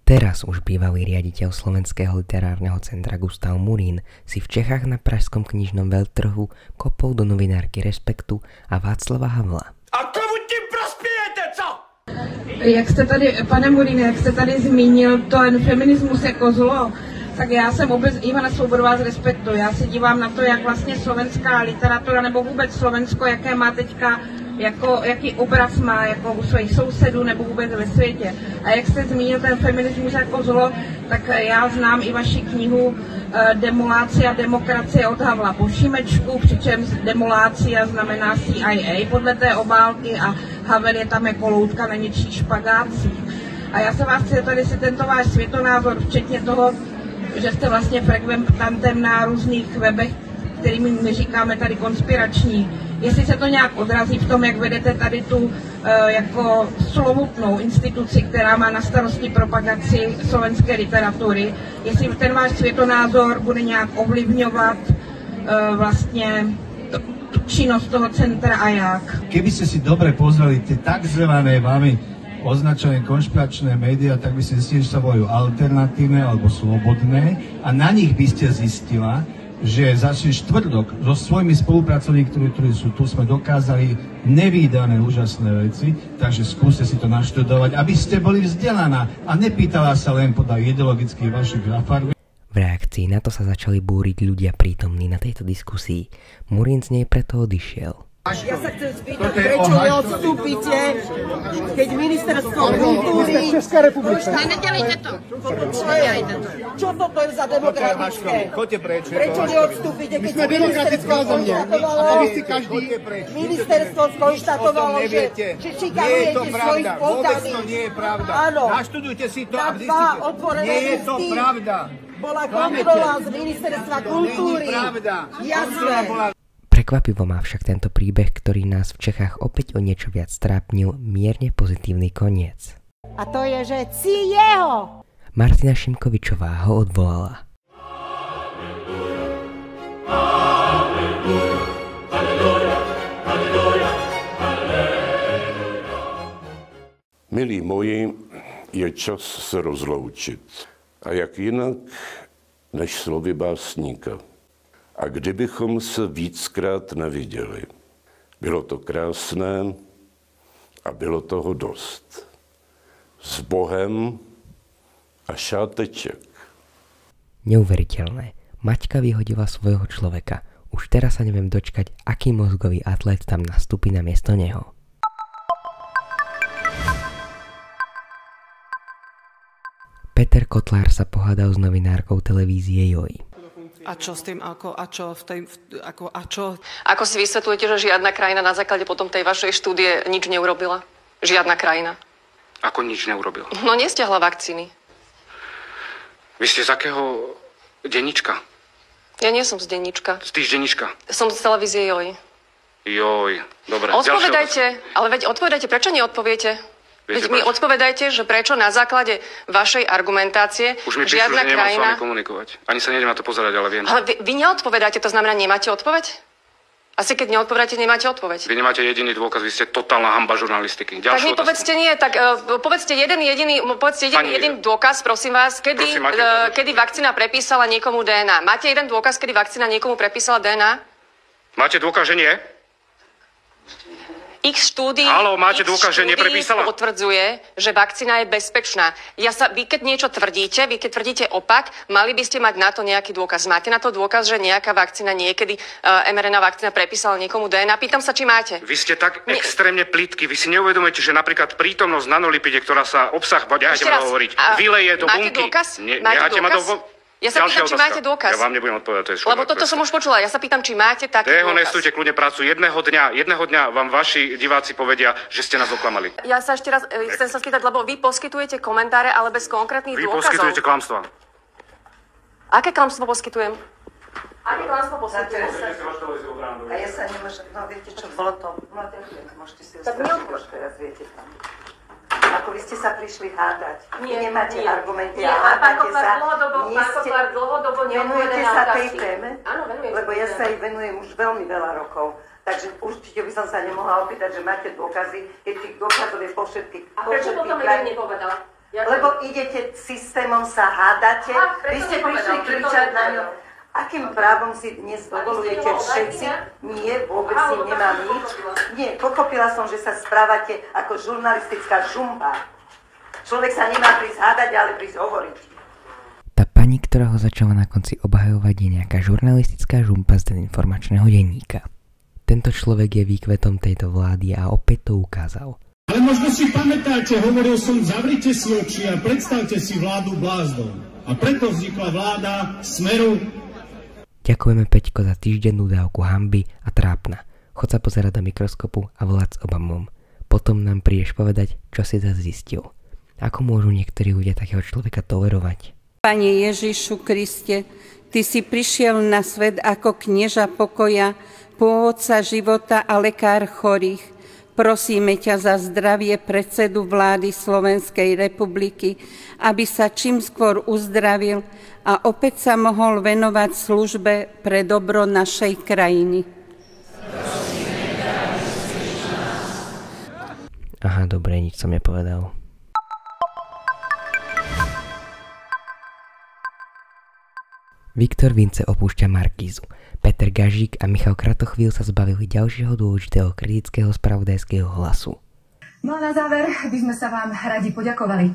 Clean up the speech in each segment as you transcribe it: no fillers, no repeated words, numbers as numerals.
Teraz už bývalý riaditeľ Slovenského literárneho centra Gustav Murín si v Čechách na pražskom knižnom veľtrhu kopol do novinárky Respektu a Václava Havla. A komu tím prospějete, co? Jak jste tady, pane Muríne, jak jste tady zmínil ten feminismus jako zlo, tak já jsem vůbec Ivana Svobodová z Respektu. Já se dívám na to, jak vlastně slovenská literatura nebo vůbec Slovensko, jaké má teďka, jaký obraz má jako u svých sousedů nebo vůbec ve světě. A jak jste zmínil ten feminismus jako zlo, tak já znám i vaši knihu Demolácia demokracie od Havla po Šimečku, přičemž demolácia znamená CIA podle té obálky a Havel je tam jako loutka na něčí špagácí. A já se vás chci tady si tento váš světonázor, včetně toho, že jste vlastně frekventantem na různých webech, kterými my říkáme tady konspirační. Jestli se to nějak odrazí v tom, jak vedete tady tu jako slovutnou instituci, která má na starosti propagaci slovenské literatury, jestli ten váš světonázor bude nějak ovlivňovat vlastně tu činnosť toho centra a jak. Keby ste si dobre pozreli tie takzvané vami označené konšpiračné médiá, tak by ste zistili, že sa volajú alternatívne alebo slobodné a na nich by ste zistila, že za štvrtok so svojimi spolupracovníkmi, ktorí sú tu, sme dokázali nevídané úžasné veci, takže skúste si to naštudovať, aby ste boli vzdelaná a nepýtala sa len podľa ideologických vašich zafarb. V reakcii na to sa začali búriť ľudia prítomní na tejto diskusii. Murín z nej preto odišiel. Ja sa chcem spýtať, prečo neodstúpite, keď ministerstvo kultúry... Česká republika. Nedelejte to. Čo toto je za demokratické? Prečo neodstúpite, keď ministerstvo skonštatovalo, že šikanujete svojich poddaných? Áno. Naštudujte si to a zistite. Nie je to pravda. Bola kontrola z ministerstva kultúry. Jasné. Prekvapivo má však tento príbeh, ktorý nás v Čechách opäť o niečo viac trápnil, mierne pozitívny koniec. A to je, že si jeho! Martina Šimkovičová ho odvolala. Milí moji, je čas se rozloučit. A jak jinak, než slovy básníka. A kdybychom se víckrát neviděli. Bylo to krásné a bylo toho dost. S Bohem a šáteček. Neuveriteľné. Maťka vyhodila svojho človeka. Už teraz sa neviem dočkať, aký mozgový atlet tam nastúpi na miesto neho. Peter Kotlár sa pohádal s novinárkou televízie JOJ. A čo s tým, ako si vysvetľujete, že žiadna krajina na základe potom tej vašej štúdie nič neurobila? Žiadna krajina. Ako nič neurobil? No nestiahla vakcíny. Vy ste z akého denníčka? Ja nie som z denníčka. Z týždenníčka? Som z televízie JOJ. JOJ, dobre. Odpovedajte, ale veď odpovedajte, prečo neodpoviete? Veď mi odpovedajte, že prečo na základe vašej argumentácie už mi žiadna krajina... Už mi krajina... s vami komunikovať. Ani sa nejdem na to pozerať, ale viem. Ale vy neodpovedáte, to znamená, nemáte odpoveď? Asi keď neodpovedáte, nemáte odpoveď. Vy nemáte jediný dôkaz, vy ste totálna hanba žurnalistiky. Tak mi povedzte nie, tak povedzte jeden dôkaz, prosím vás, kedy vakcína prepísala niekomu DNA. Máte jeden dôkaz, kedy vakcína niekomu prepísala DNA? Máte dôkaz, že nie? X štúdií potvrdzuje, že vakcína je bezpečná. Vy keď niečo tvrdíte, vy keď tvrdíte opak, mali by ste mať na to nejaký dôkaz. Máte na to dôkaz, že nejaká vakcína niekedy, mRNA vakcína prepísala niekomu DNA? Pýtam sa, či máte. Vy ste tak extrémne plitky. Vy si neuvedomujete, že napríklad prítomnosť nanolipide, ktorá sa obsah, nechajte ma hovoriť, vyleje do bunky. Máte dôkaz? Ja sa pýtam, či máte dôkaz. Ja vám nebudem odpovedať, to je škoda. Lebo toto som už počula. Ja sa pýtam, či máte taký dôkaz. Dehonestujte kľudne prácu. Jedného dňa vám vaši diváci povedia, že ste nás oklamali. Ja sa ešte raz chcem sa spýtať, lebo vy poskytujete komentáre, ale bez konkrétnych dôkazov. Vy poskytujete klamstvá. Aké klamstvo poskytujem? Aké klamstvo poskytujem? A ja sa nemôžem, no viete čo, bolo to, môžete si ostať, teraz viete tam. Ako vy ste sa prišli hádať. Nie, nemáte argumenty. Nie, a pán Kotlár dlhodobo venujete sa tej téme? Áno, venujem. Lebo ja sa jej venujem už veľmi veľa rokov. Takže určite by som sa nemohla opýtať, že máte dôkazy, keď tých dôkazov je po všetkých. A prečo potom jej nepovedala? Lebo idete systémom, sa hádate, vy ste prišli kričať na ňu. Akým právom si dnes dovolujete všetci? Nie, vôbec si nemám nič. Nie, pochopila som, že sa správate ako žurnalistická žumpa. Človek sa nemá prísť hádať, ale prísť hovoriť. Tá pani, ktorá ho začala na konci obhajovať, je nejaká žurnalistická žumpa z informačného denníka. Tento človek je výkvetom tejto vlády a opäť to ukázal. Ale možno si pamätáte, hovoril som, zavrite si oči a predstavte si vládu blázdov. A preto vznikla vláda Smeru. Ďakujeme, Peťko, za týždennú dávku hanby a trápna. Chod sa pozerať do mikroskopu a volať s Obamom. Potom nám prídeš povedať, čo si zase zistil. Ako môžu niektorí ľudia takého človeka tolerovať? Pane Ježišu Kriste, Ty si prišiel na svet ako knieža pokoja, pôvodca života a lekár chorých. Prosíme ťa za zdravie predsedu vlády Slovenskej republiky, aby sa čím skôr uzdravil a opäť sa mohol venovať službe pre dobro našej krajiny. Aha, dobre, nič som nepovedal. Viktor Vince opúšťa Markízu. Peter Gažík a Michal Kratochvíl sa zbavili ďalšieho dôležitého kritického spravodajského hlasu. No a na záver by sme sa vám radi poďakovali.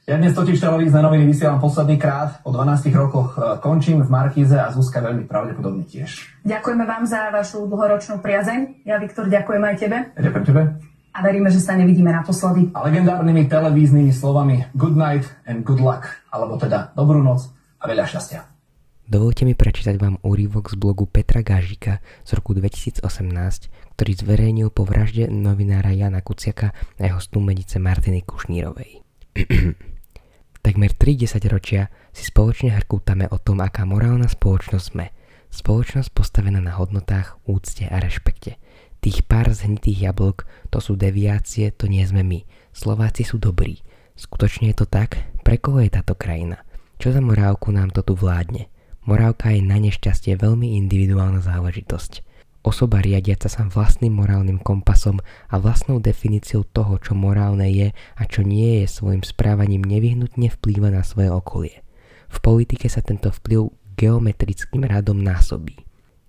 Ja dnes totiž televízne noviny vysielam posledný krát. Po 12 rokoch končím v Markíze a Zuzka veľmi pravdepodobne tiež. Ďakujeme vám za vašu dlhoročnú priazeň. Ja, Viktor, ďakujem aj tebe. Ďakujem tebe. A veríme, že sa nevidíme naposledy. A legendárnymi televíznymi slovami good night and good luck, alebo teda dobrú noc a veľa šťastia. Dovolte mi prečítať vám úryvok z blogu Petra Gažíka z roku 2018, ktorý zverejnil po vražde novinára Jana Kuciaka a jeho snúbenice Martiny Kušnírovej. Takmer 3 desaťročia si spoločne hrkútame o tom, aká morálna spoločnosť sme. Spoločnosť postavená na hodnotách, úcte a rešpekte. Tých pár zhnitých jablok, to sú deviácie, to nie sme my. Slováci sú dobrí. Skutočne je to tak? Pre koho je táto krajina? Čo za morálku nám to tu vládne? Morálka je na nešťastie veľmi individuálna záležitosť. Osoba riadiaca sa vlastným morálnym kompasom a vlastnou definíciou toho, čo morálne je a čo nie je, svojim správaním nevyhnutne vplýva na svoje okolie. V politike sa tento vplyv geometrickým radom násobí.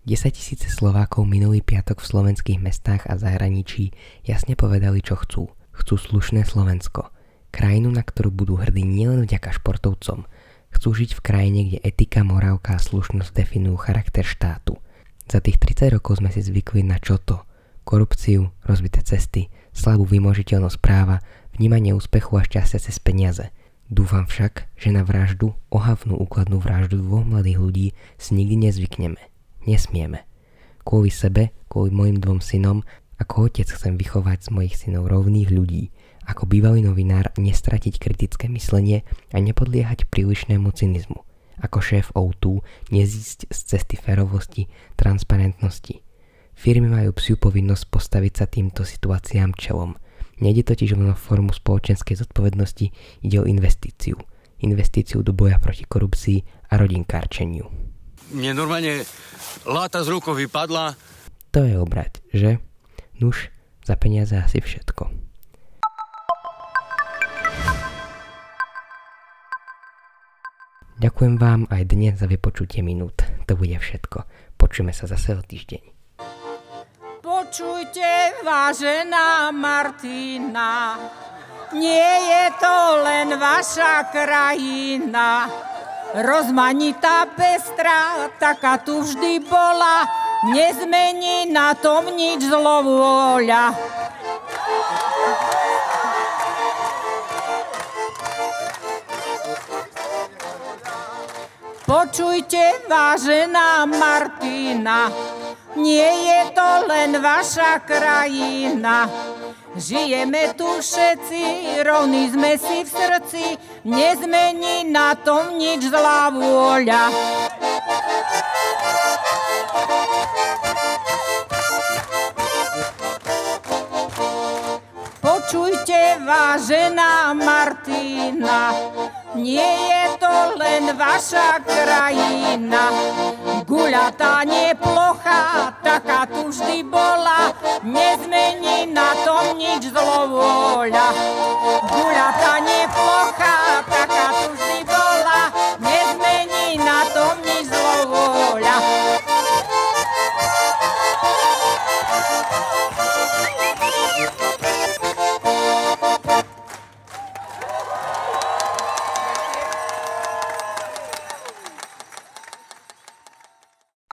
10 000 Slovákov minulý piatok v slovenských mestách a zahraničí jasne povedali, čo chcú. Chcú slušné Slovensko. Krajinu, na ktorú budú hrdí nielen vďaka športovcom. Chcú žiť v krajine, kde etika, morálka a slušnosť definujú charakter štátu. Za tých 30 rokov sme si zvykli na čo to? Korupciu, rozbité cesty, slabú vymožiteľnosť práva, vnímanie úspechu a šťastia cez peniaze. Dúfam však, že na vraždu, ohavnú úkladnú vraždu dvoch mladých ľudí si nikdy nezvykneme. Nesmieme. Kvôli sebe, kvôli mojim 2 synom, ako otec chcem vychovať z mojich synov rovných ľudí. Ako bývalý novinár nestratiť kritické myslenie a nepodliehať prílišnému cynizmu. Ako šéf O2 nezísť z cesty férovosti, transparentnosti. Firmy majú psiu povinnosť postaviť sa týmto situáciám čelom. Nejde totiž len o formu spoločenskej zodpovednosti, ide o investíciu. Investíciu do boja proti korupcii a rodinkárčeniu. Mne normálne láta z rukou vypadla. To je obrať, že? Nuž, za peniaze asi všetko. Ďakujem vám aj dnes za vypočutie minút. To bude všetko. Počujeme sa zase o týždeň. Počujte, vážená Martina, nie je to len vaša krajina. Rozmanitá, pestrá, taká tu vždy bola, nezmení na tom nič zlovôľa. Počujte, vážená Martina, nie je to len vaša krajina. Žijeme tu všetci, rovní sme si v srdci, nezmení na tom nič zlá vôľa. Počujte, vážená Martina, nie je to len vaša krajina. Guľatá, neplochá, taká tu vždy bola, nezmení na tom nič zlovôľa.